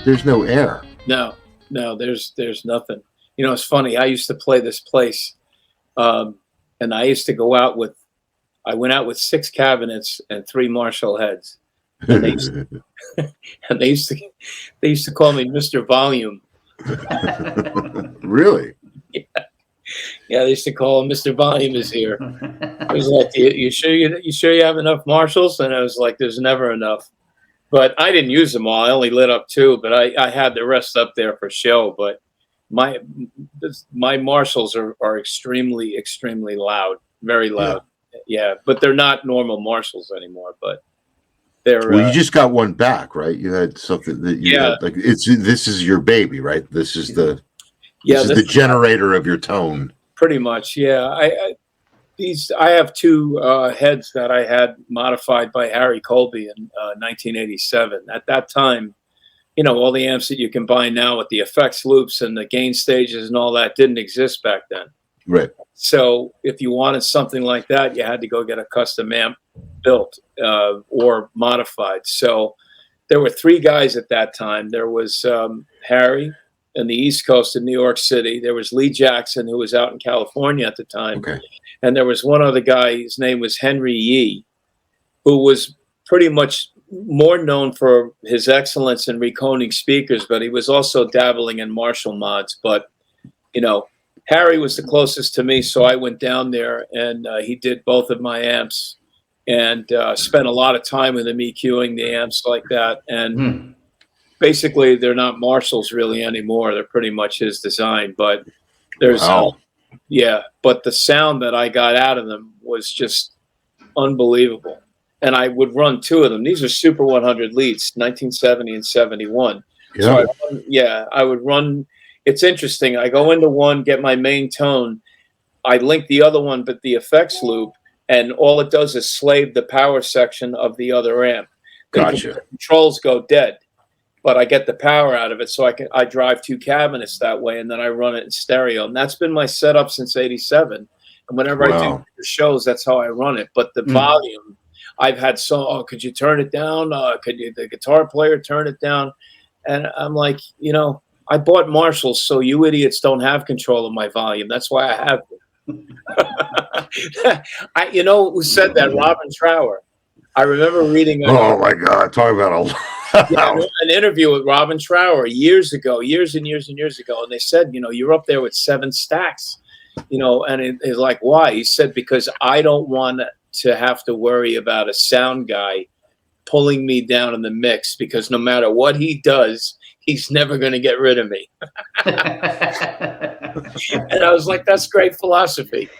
there's no air. No, there's nothing. You know, it's funny. I used to play this place, and I used to go out with. I went out with 6 cabinets and 3 Marshall heads, and and they used to call me Mr. Volume. Really? Yeah, they used to call him Mr. Volume is here. I was like, you sure you have enough Marshalls? And I was like, there's never enough. But I didn't use them all. I only lit up 2, but I had the rest up there for show. But my Marshalls are extremely, extremely loud, very loud. Yeah, but they're not normal Marshalls anymore. But they're well, you just got one back, right? You had something that you had, like this is your baby, right? This is the the generator of your tone. Pretty much, yeah. I have 2 heads that I had modified by Harry Colby in 1987. At that time, you know, all the amps that you can buy now with the effects loops and the gain stages and all that didn't exist back then. Right. So if you wanted something like that, you had to go get a custom amp built or modified. So there were 3 guys at that time. There was Harry in the East Coast in New York City. There was Lee Jackson, who was out in California at the time. Okay. And there was one other guy, his name was Henry Yee, who was pretty much more known for his excellence in reconing speakers, but he was also dabbling in Marshall mods. But, you know, Harry was the closest to me, so I went down there and he did both of my amps and spent a lot of time with him EQing the amps like that. And basically, they're not Marshalls really anymore. They're pretty much his design, but there's but the sound that I got out of them was just unbelievable. And I would run 2 of them. These are Super 100 leads, 1970 and 71. Yeah. So I would run. It's interesting. I go into one, get my main tone. I link the other one, but the effects loop, and all it does is slave the power section of the other amp. Gotcha. The controls go dead, but I get the power out of it, so I drive 2 cabinets that way, and then I run it in stereo. And that's been my setup since '87. And whenever I do shows, that's how I run it. But the volume, I've had could you turn it down? Could the guitar player turn it down? And I'm like, you know, I bought Marshalls, so you idiots don't have control of my volume. That's why I have them. You know who said that? Robin Trower. I remember reading. Oh my God! Talk about an interview with Robin Trower years and years ago, and they said, you know, you're up there with 7 stacks, you know, and it's like, why? He said, because I don't want to have to worry about a sound guy pulling me down in the mix, because no matter what he does, he's never going to get rid of me. And I was like, that's great philosophy.